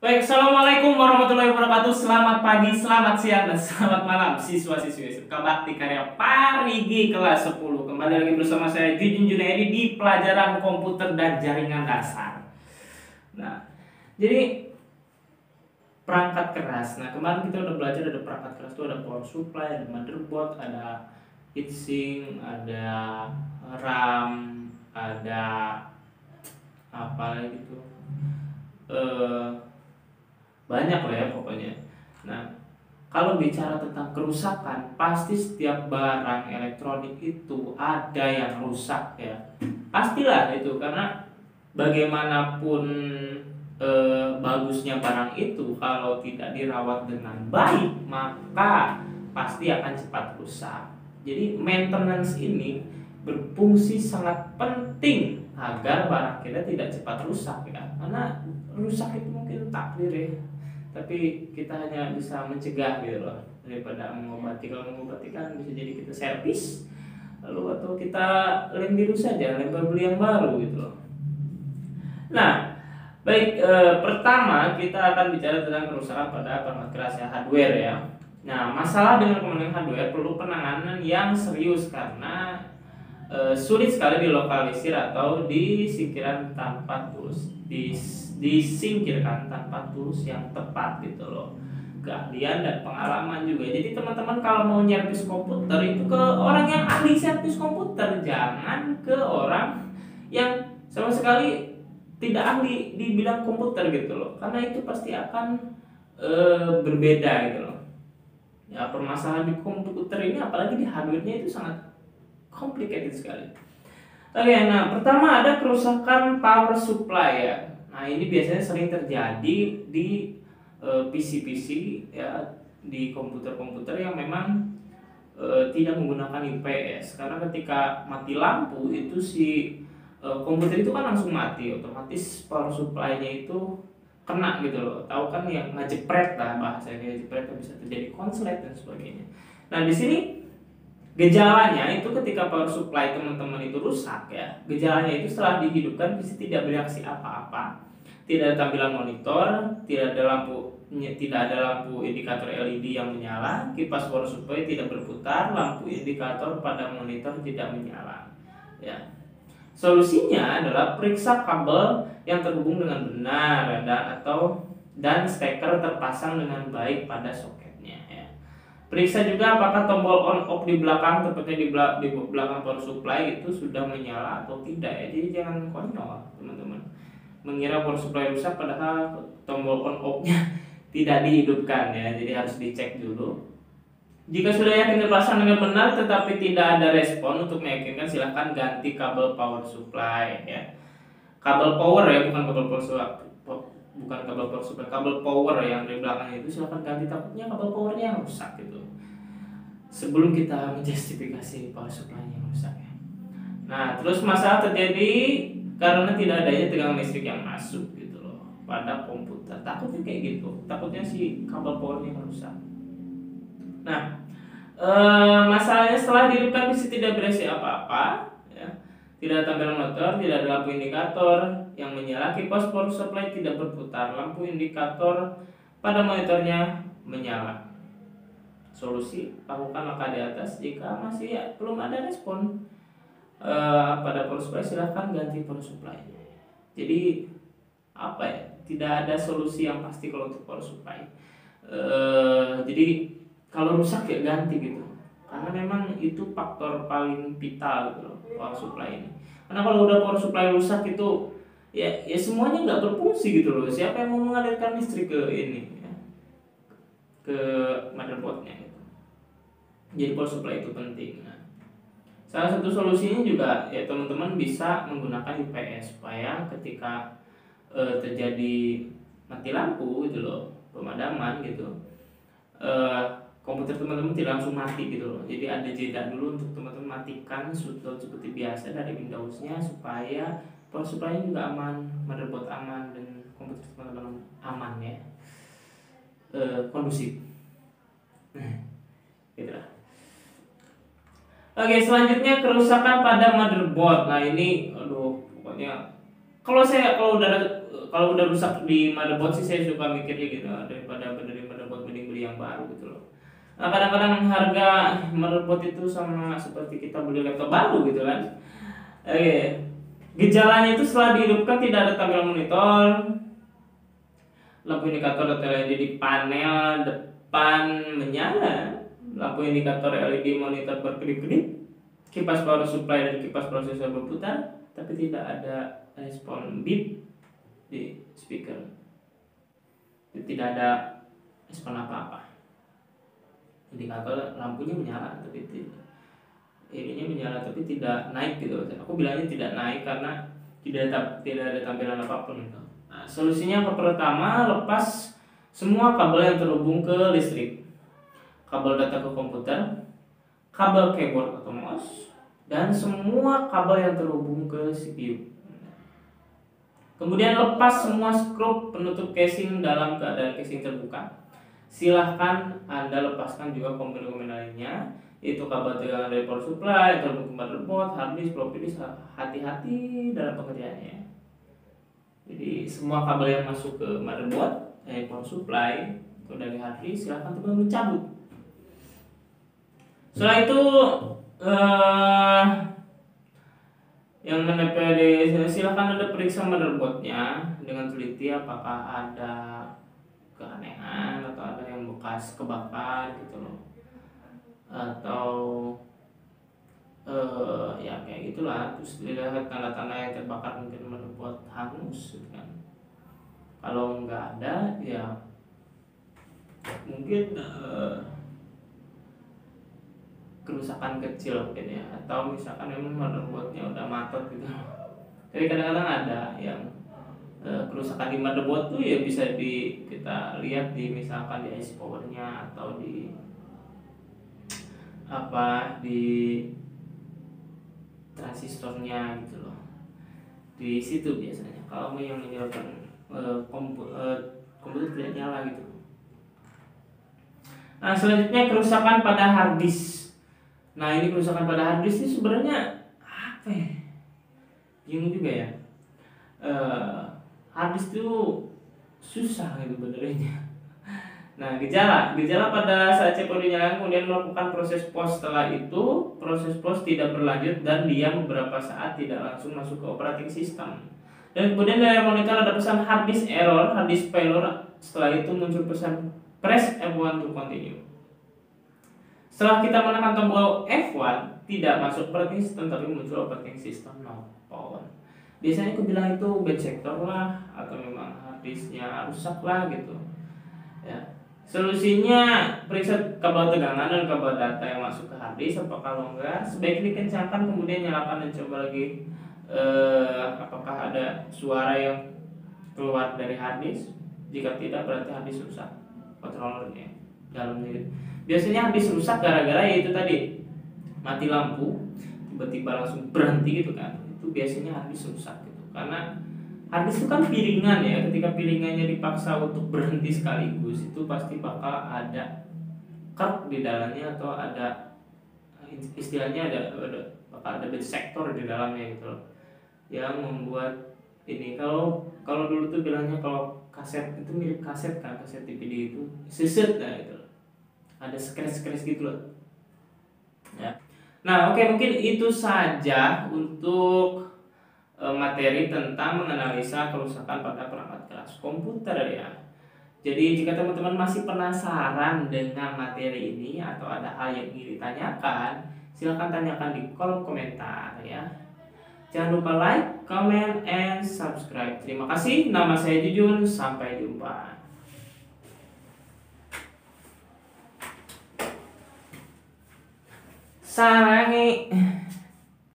Baik, assalamualaikum warahmatullahi wabarakatuh. Selamat pagi, selamat siang, dan selamat malam siswa-siswi SMK Bakti Karya Parigi kelas 10. Kembali lagi bersama saya Jujun Junaidi di pelajaran komputer dan jaringan dasar. Nah, jadi perangkat keras. Nah, kemarin kita udah belajar ada perangkat keras itu ada power supply, ada motherboard, ada heatsink, ada RAM, ada apa lagi tuh? Eh banyak lah ya pokoknya. Nah, kalau bicara tentang kerusakan, pasti setiap barang elektronik itu ada yang rusak ya. Pastilah itu karena bagaimanapun bagusnya barang itu kalau tidak dirawat dengan baik maka pasti akan cepat rusak. Jadi maintenance ini berfungsi sangat penting agar barang kita tidak cepat rusak ya. Karena rusak itu mungkin takdir ya, tapi kita hanya bisa mencegah gitu loh daripada mengobati. Kalau mengobati kan bisa jadi kita servis lalu atau kita lem biru saja, lempar beli yang baru gitu loh. Nah, baik, pertama kita akan bicara tentang kerusakan pada perangkat keras ya, hardware ya. Nah, masalah dengan komponen hardware perlu penanganan yang serius karena sulit sekali dilokalisir atau disingkirkan tanpa tools, disingkirkan tanpa tools yang tepat gitu loh. Keahlian dan pengalaman juga. Jadi teman-teman kalau mau nyervis komputer itu ke orang yang ahli servis komputer, jangan ke orang yang sama sekali tidak ahli di bidang komputer gitu loh. Karena itu pasti akan berbeda gitu loh. Ya, permasalahan di komputer ini apalagi di hardware-nya itu sangat complicated sekali. Oke, nah pertama ada kerusakan power supply ya. Nah ini biasanya sering terjadi di PC-PC ya, di komputer-komputer yang memang tidak menggunakan UPS. Karena ketika mati lampu itu si komputer itu kan langsung mati, otomatis power supply-nya itu kena gitu loh. Tahu kan yang ngejepret lah bahasanya, jepret bisa terjadi konslet dan sebagainya. Nah di sini gejalanya itu ketika power supply teman-teman itu rusak ya, gejalanya itu setelah dihidupkan PC tidak bereaksi apa-apa, tidak ada tampilan monitor, tidak ada lampu indikator LED yang menyala, kipas power supply tidak berputar, lampu indikator pada monitor tidak menyala. Ya. Solusinya adalah periksa kabel yang terhubung dengan benar dan steker terpasang dengan baik pada soketnya ya. Periksa juga apakah tombol on off di belakang, tepatnya di belakang power supply itu sudah menyala atau tidak ya. Jadi jangan konyol teman-teman, mengira power supply rusak padahal tombol on off-nya tidak dihidupkan ya. Jadi harus dicek dulu. Jika sudah yakin terpasang dengan benar tetapi tidak ada respon, untuk meyakinkan silahkan ganti kabel power supply ya. Kabel power ya, bukan kabel power supply, kabel power yang di belakang itu silahkan ganti, takutnya kabel powernya yang rusak gitu sebelum kita menjustifikasi power supply-nya yang rusak ya. Nah, terus masalah terjadi karena tidak adanya tegangan listrik yang masuk gitu loh pada komputer. Takutnya kayak gitu, takutnya si kabel powernya yang rusak. Nah, masalahnya setelah dihidupkan PC tidak bereaksi apa-apa ya. Tidak ada tampilan motor, tidak ada lampu indikator yang menyala, kipas power supply tidak berputar, lampu indikator pada monitornya menyala. Solusi, lakukan langkah di atas. Jika masih belum ada respon pada power supply, silahkan ganti power supply. Jadi apa ya? Tidak ada solusi yang pasti kalau untuk power supply. Jadi kalau rusak ya ganti gitu. Karena memang itu faktor paling vital gitu loh, power supply ini. Karena kalau udah power supply rusak itu ya semuanya nggak berfungsi gitu loh. Siapa yang mau mengalirkan listrik ke ini ya, ke motherboardnya gitu. Jadi power supply itu penting. Nah, salah satu solusinya juga ya teman-teman bisa menggunakan UPS supaya ketika terjadi mati lampu gitu loh, pemadaman gitu, komputer teman-teman tidak langsung mati gitu loh. Jadi ada jeda dulu untuk teman-teman matikan shutdown seperti biasa dari Windows-nya supaya power supply-nya juga aman, motherboard aman, dan komputer teman-teman aman ya, kondusif. Gitu lah. Oke, selanjutnya kerusakan pada motherboard. Nah ini, aduh, pokoknya kalau udah kalau udah rusak di motherboard sih saya suka mikirnya gitu, daripada benerin motherboard mending beli yang baru gitu loh. Nah, kadang-kadang harga motherboard itu sama seperti kita beli laptop baru gitu kan. Oke. Gejalanya itu setelah dihidupkan tidak ada tampilan monitor, lampu indikator atau LED di panel depan menyala, lampu indikator LED monitor berkedip-kedip, kipas power supply dan kipas prosesor berputar, tapi tidak ada respon beep di speaker. Tidak ada respon apa-apa. Indikator lampunya menyala tapi ininya menyala tapi tidak naik gitu. Aku bilangnya tidak naik karena tidak ada tampilan apapun gitu. Nah, solusinya pertama, lepas semua kabel yang terhubung ke listrik, kabel data ke komputer, kabel keyboard atau mouse, dan semua kabel yang terhubung ke CPU. Kemudian lepas semua skrup penutup casing dalam keadaan casing terbuka. Silahkan Anda lepaskan juga komponen-komponen lainnya, yaitu kabel tegangan dari power supply, terhubung ke motherboard, hard disk, floppy disk. Hati-hati dalam pengerjaannya. Jadi semua kabel yang masuk ke motherboard, power supply atau dari hard disk, silahkan teman-teman cabut. Setelah itu yang menempel di silahkan Anda periksa motherboardnya dengan teliti apakah ada keanehan atau ada yang bekas kebakar gitu loh, atau ya kayak gitulah. Terus dilihat tanda-tanda yang terbakar, mungkin motherboard hangus gitu kan. Kalau nggak ada ya mungkin kerusakan kecil mungkin ya, atau misalkan memang motherboardnya udah matot gitu. Jadi kadang-kadang ada yang kerusakan di motherboard tuh ya bisa kita lihat di misalkan di IC powernya atau di transistornya gitu loh. Di situ biasanya kalau yang menyebabkan komputer tidak nyala gitu. Nah, selanjutnya kerusakan pada hard disk. Nah, ini kerusakan pada hard disk ini sebenarnya apa ya? Bingung juga ya. Hard disk itu susah gitu benerinnya. Nah, gejala pada saat CPU dinyalakan kemudian melakukan proses post. Setelah itu proses post tidak berlanjut dan diam beberapa saat, tidak langsung masuk ke operating system. Dan kemudian dari monitor ada pesan hard disk error, hard disk failure. Setelah itu muncul pesan press F1 to continue. Setelah kita menekan tombol F1, tidak masuk operating system tapi muncul operating system no phone. Biasanya aku bilang itu bad sector lah, atau memang hard disknya rusak lah gitu ya. Solusinya periksa kabel tegangan dan kabel data yang masuk ke hard disk. Kalau enggak, sebaiknya dikencangkan kemudian nyalakan dan coba lagi apakah ada suara yang keluar dari hard disk. Jika tidak, berarti hard disk rusak controllernya dalamnya. Biasanya hard disk rusak gara-gara ya itu tadi, mati lampu tiba-tiba langsung berhenti gitu kan. Itu biasanya hard disk rusak gitu. Karena hard disk itu kan piringan ya, ketika piringannya dipaksa untuk berhenti sekaligus, itu pasti bakal ada kerk di dalamnya, atau ada istilahnya bakal ada bad sector di dalamnya gitu loh, yang membuat ini. Kalau dulu tuh bilangnya kalau kaset itu mirip kaset kan, kaset DVD itu seset nah gitu loh, ada scratch gitu loh ya. Nah, oke, mungkin itu saja untuk materi tentang menganalisa kerusakan pada perangkat keras komputer ya. Jadi jika teman-teman masih penasaran dengan materi ini atau ada hal yang ingin ditanyakan, silahkan tanyakan di kolom komentar ya. Jangan lupa like, comment, and subscribe. Terima kasih. Nama saya Jujun. Sampai jumpa. Sarangi.